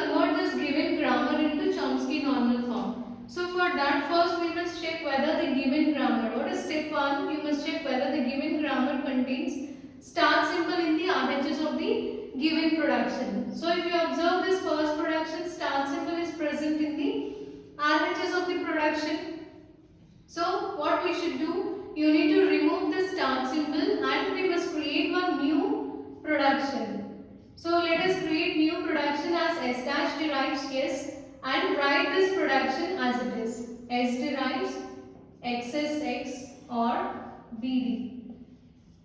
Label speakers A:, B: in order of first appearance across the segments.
A: convert this given grammar into Chomsky normal form? So for that, first we must check whether the given grammar, what is step 1? You must check whether the given grammar contains start symbol in the RHS of the given production. So if you observe this first production, start symbol is present in the RHS of the production. So what we should do, you need to remove the start symbol and we must create one new production. So let us create new production as S dash derives yes and write this production as it is. S derives XSX or BD.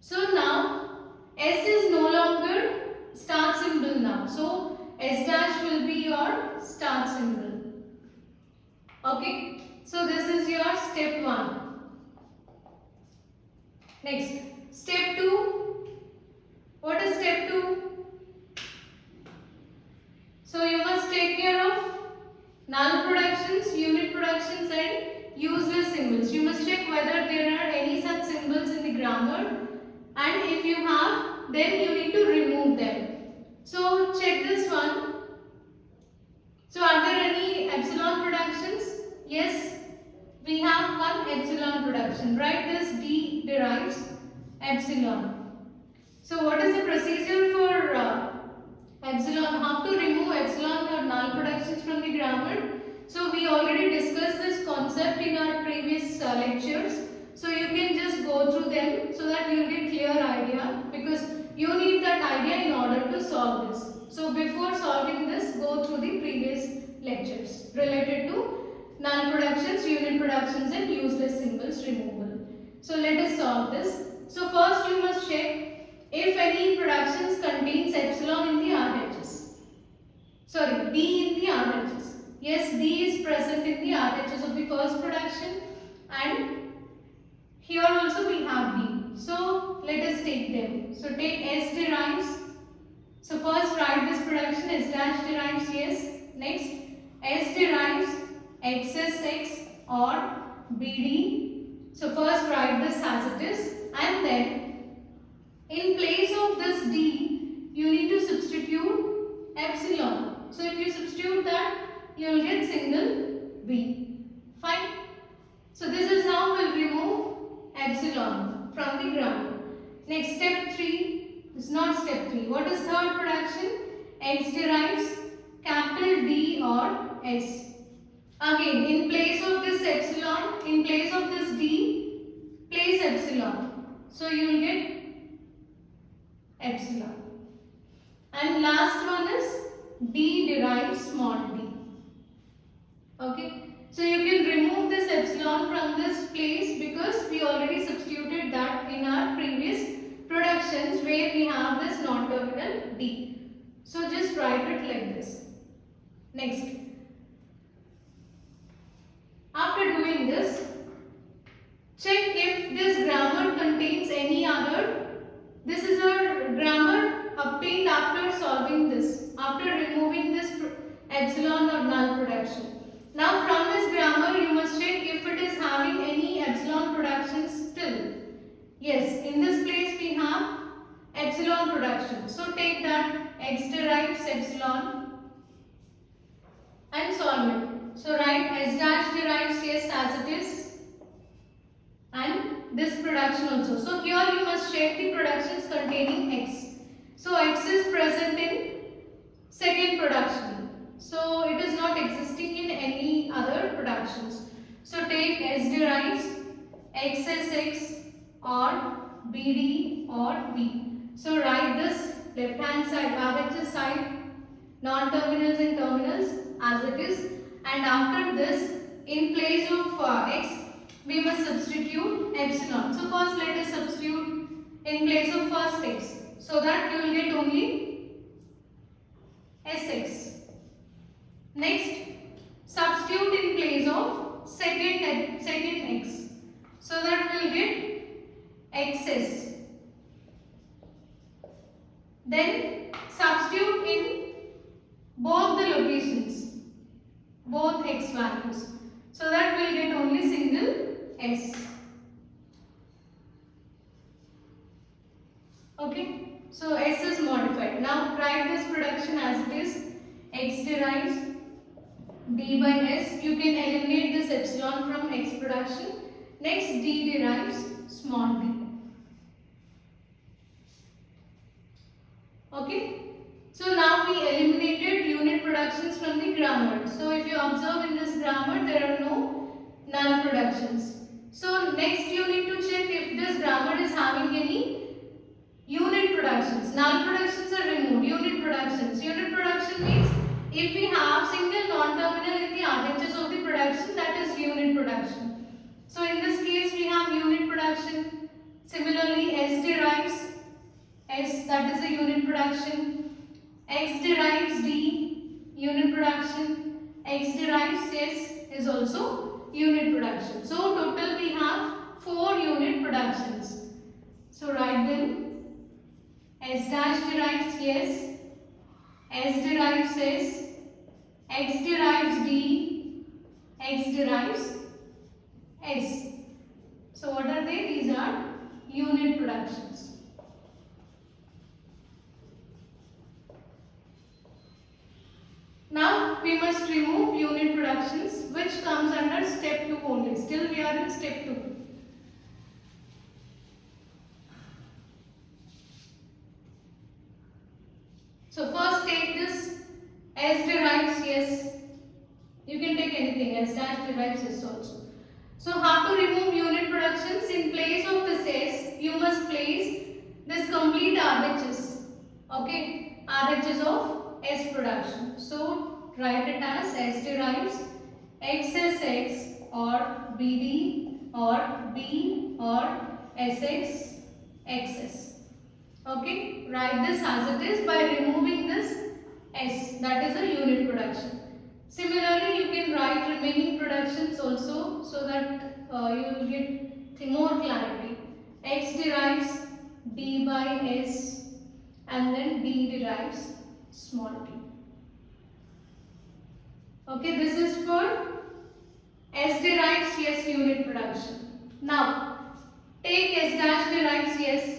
A: So now S is no longer start symbol now. So S dash will be your start symbol. Okay. So this is your step 1. Next, step 2. What is step 2? So you must take care of null productions, unit productions and useless symbols. You must check whether there are any such symbols in the grammar, and if you have, then you need to remove them. So check this one. So are there any epsilon productions? Yes, we have one epsilon production. Write this D derives epsilon. So what is the procedure for epsilon? How to remove epsilon or null productions from the grammar? So we already discussed this concept in our previous lectures. So you can just go through them so that you will get clear idea, because you need that idea in order to solve this. So before solving this, go through the previous lectures related to null productions, unit productions and useless symbols removal. So let us solve this. So first you must check if any productions contains epsilon in the RHS. Sorry, D in the RHS. Yes, D is present in the RHS of the first production, and here also we have D. So let us take them. So take S derives. So first write this production, S dash derives yes. Next, S derives XSX or BD. So first write this as it is, and then in place of this D, you need to substitute epsilon. So if you substitute that, you will get single B. Fine. So this is how we'll remove epsilon from the grammar. Next, step 3 is not step 3. What is third production? X derives capital D or S. Again, in place of this epsilon, in place of this D, place epsilon. So you will get epsilon. And last one is D derives small d. Okay. So you can remove this epsilon from this place because we already substituted that in our previous productions where we have this non-terminal D. So just write it like this. Next. After doing this, check if this grammar contains any other. This is a grammar obtained after solving this, after removing this epsilon or null production. Now from this grammar you must check if it is having any epsilon production still. Yes, in this place we have epsilon production. So take that X derives epsilon and solve it. So write S dash derives yes as it is, and this production also. So here you must check the productions containing X. So X is present in second production. So it is not existing in any other productions. So take S derives XSX or BD or B. So write this left hand side, RHS side, non-terminals and terminals as it is, and after this in place of X we must substitute epsilon. So first let us substitute in place of first X, so that you will get only Sx. Next, substitute in place of second X, so that we will get XS. Then substitute in both the locations, both X values, so that we will get only single S. Okay, so S is modified. Now write this production as it is. x derives d by s. You can eliminate this epsilon from x production. Next, d derives small d. Okay. So now we eliminated unit productions from the grammar. So if you observe in this grammar, there are no null productions. So next you need to check if this grammar is having any unit productions. Null productions are removed. Unit productions. Unit production means if we have single non-terminal in the RHS of the production, that is unit production. So in this case we have unit production. Similarly, S derives S, that is a unit production. X derives D, unit production. X derives S is also unit production. So total we have 4 unit productions. So write them. S dash derives S, S derives S, X derives D, X derives S. So what are they? These are unit productions. Now we must remove unit productions, which comes under step 2 only. Still we are in step 2. So first take this S derives S. You can take anything, S dash derives S also. So how to remove unit productions? In place of this S, you must place this complete RHS. Okay, RHS of S production. So write it as S derives XSX or BD or B or SX XS. Okay, write this as it is by removing this S, that is a unit production. Similarly, you can write remaining productions also so that you will get more clarity. X derives D by S and then D derives small d. Okay, this is for S derives S unit production. Now, take S dash derives S.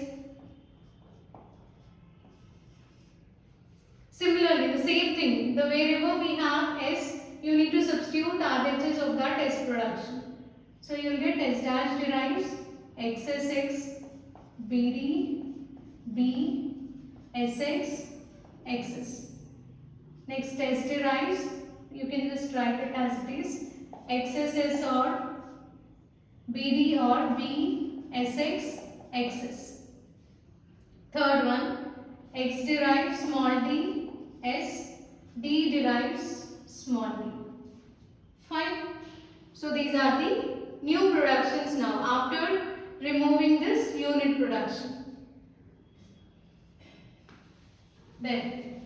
A: Similarly, the same thing, the wherever we have S, you need to substitute RHS of that S production. So you will get S dash derives XSX, BD, B, SX, XS. Next, S derives, you can just write it as it is, XSS or BD or B, SX, XS. Third one, X derives small d, S, D derives small d. Fine. So these are the new productions now after removing this unit production. Then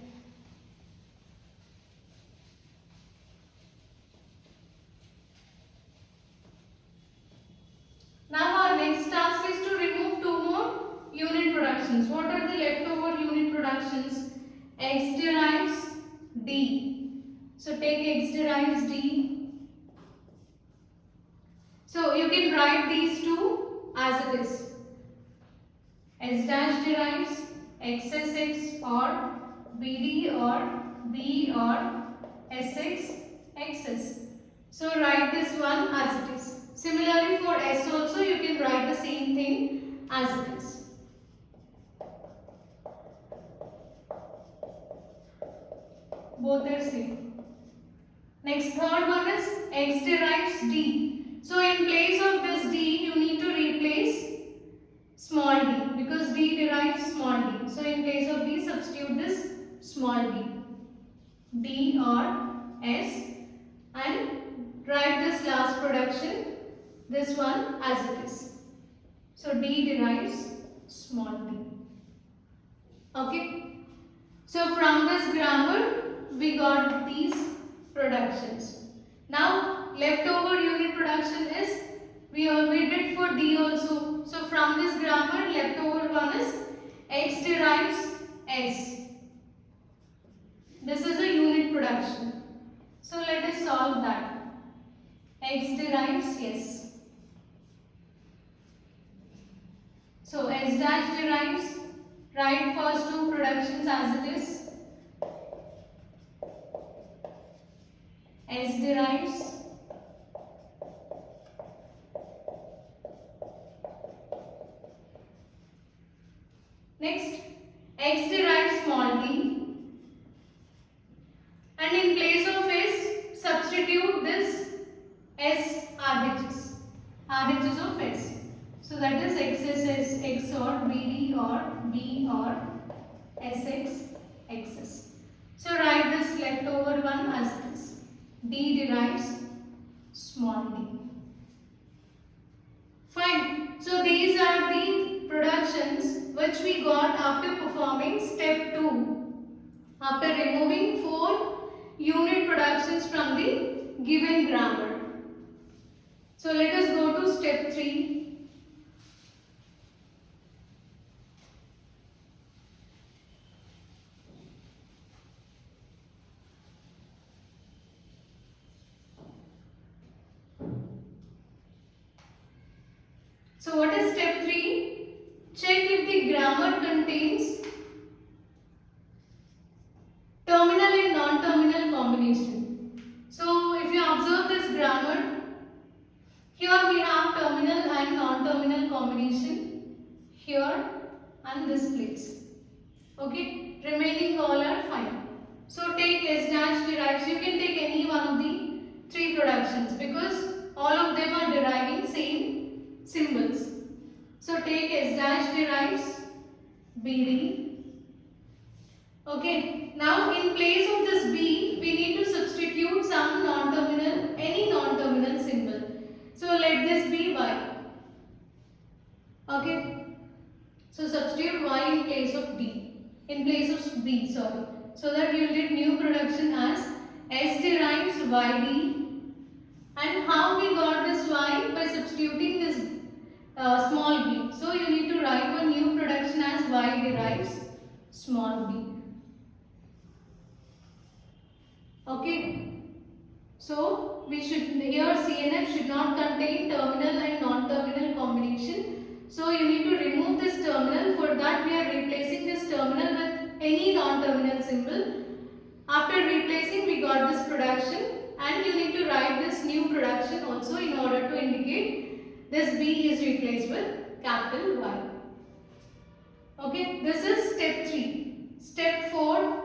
A: now our next task is to remove 2 more unit productions. What are the leftover unit productions? X derives D. So take X derives D. So you can write these two as it is. S dash derives XSX or BD or B or SX XS. So write this one as it is. Similarly for S also you can write the same thing as it is. Both are same. Next, third one is X derives D. So in place of this D, you need to replace small d because D derives small d. So in place of D, substitute this small d. D or S and write this last production, this one as it is. So D derives small d. Okay. So from this grammar, we got these productions. Now leftover unit production is we did for D also. So from this grammar leftover one is X derives S. This is a unit production. So let us solve that. X derives S. So S dash derives, write first two productions as it is. S derives. Next, X derives small d, and in place of S, substitute this S RHS, RHS of S. So that is XS, X or BD or B or SX, XS. So write this leftover one as it is. D derives small d. Fine. So these are the productions which we got after performing step 2. After removing 4 unit productions from the given grammar. So let us go to step 3. So what is step 3? Check if the grammar contains terminal and non-terminal combination. So if you observe this grammar, here we have terminal and non-terminal combination here and this place. Okay, remaining all are fine. So take S dash derives. You can take any one of the 3 productions because all of them are deriving same symbols. So take S dash derives BD. Okay, now in place of this B, we need to substitute some non-terminal, any non-terminal symbol. So let this be Y. Okay, so substitute Y in place of D, in place of B, sorry. So that you will get new production as S derives YD. And how we got this Y? By substituting this small b. So you need to write one new production as Y derives small b. Okay. So we should, here CNF should not contain terminal and non-terminal combination. So you need to remove this terminal. For that we are replacing this terminal with any non-terminal symbol. After replacing we got this production, and you need to write this new production also in order to indicate this B is replaced with capital Y. Okay, this is step 3. Step 4.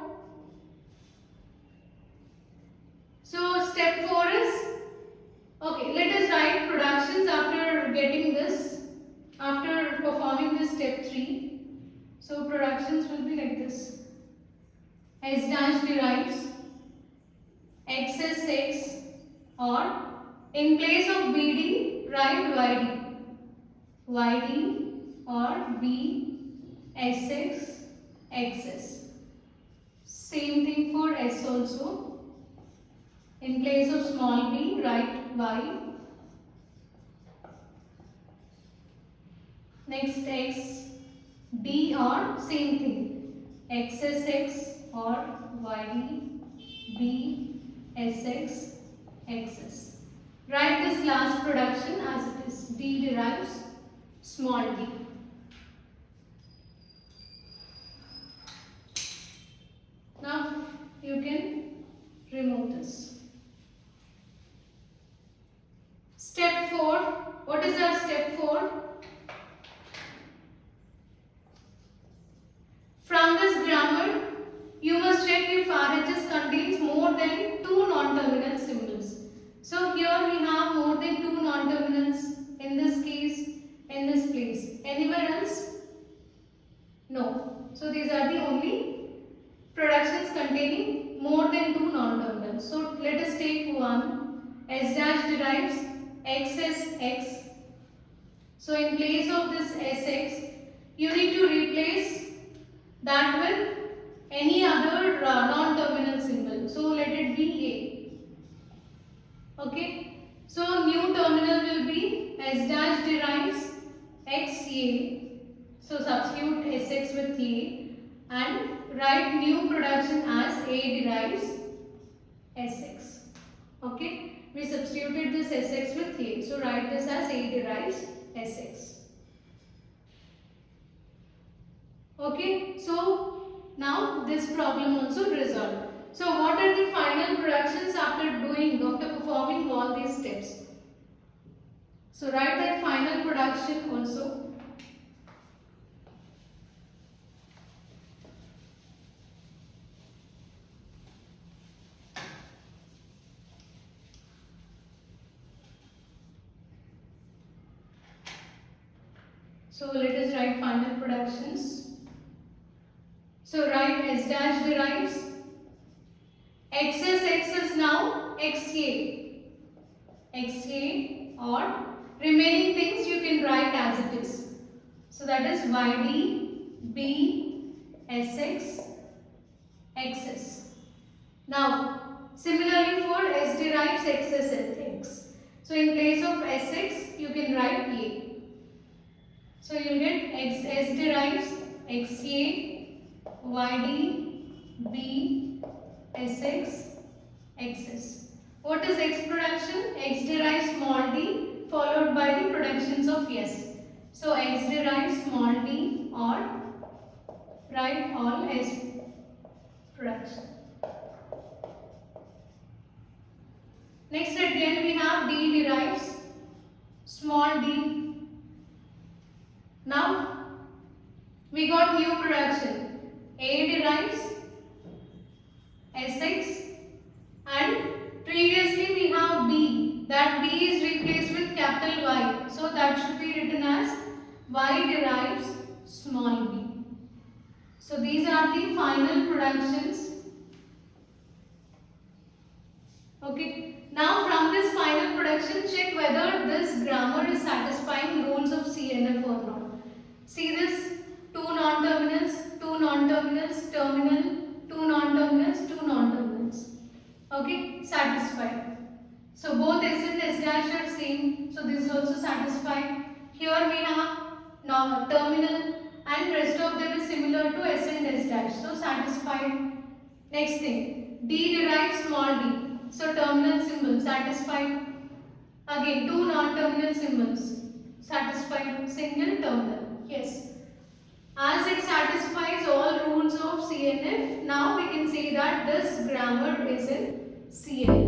A: So step 4 is, okay, let us write productions after getting this, after performing this step 3. So productions will be like this. S dash derives XSX, or in place of BD write YD. YD or B SX XS. Same thing for S also. In place of small b write Y. Next X D or same thing. XSX or YD B SX XS. Write this last production as it is. D derives small d. Now you can remove this. Step 4. What is our step 4? From this grammar, you must check if RHS contains more than 2 non-terminal symbols. So here we have more than 2 non-terminals in this case, in this place. Anywhere else? No. So these are the only productions containing more than 2 non-terminals. So let us take one. S dash derives XSX. So in place of this SX, you need to replace that with any other non-terminal symbol. So let it be A. Okay. So new terminal will be S dash derives XA. So substitute SX with A and write new production as A derives SX. Okay. We substituted this SX with A. So write this as A derives SX. Okay. So now this problem also resolved. So what are the final productions after performing all these steps? So write that final production also. So let us write final productions. So write S dash derives x is now xa or remaining things you can write as it is. So that is yd b sx xs. Now similarly for s derives x. So in place of sx you can write a. So you get s derives xa yd b sx xs. What is x production? X derives small d followed by the productions of s. So x derives small d or write all s production. Next again we have d derives small d. Now we got new production. A derives sx and previously we have b. That b is replaced with capital Y. So that should be written as y derives small b. So these are the final productions. Okay. Now from this final production, check whether this grammar is satisfying rules of CNF or not. See this, two non-terminals, terminal, two non-terminals, two non-terminals. Okay, satisfied. So both S and S dash are same. So this is also satisfied. Here we have terminal and rest of them is similar to S and S dash. So satisfied. Next thing, D derives small d. So terminal symbol satisfied. Again two non-terminal symbols satisfied. Single terminal. Yes. As it satisfies all rules of CNF, now we can say that this grammar is in CNF.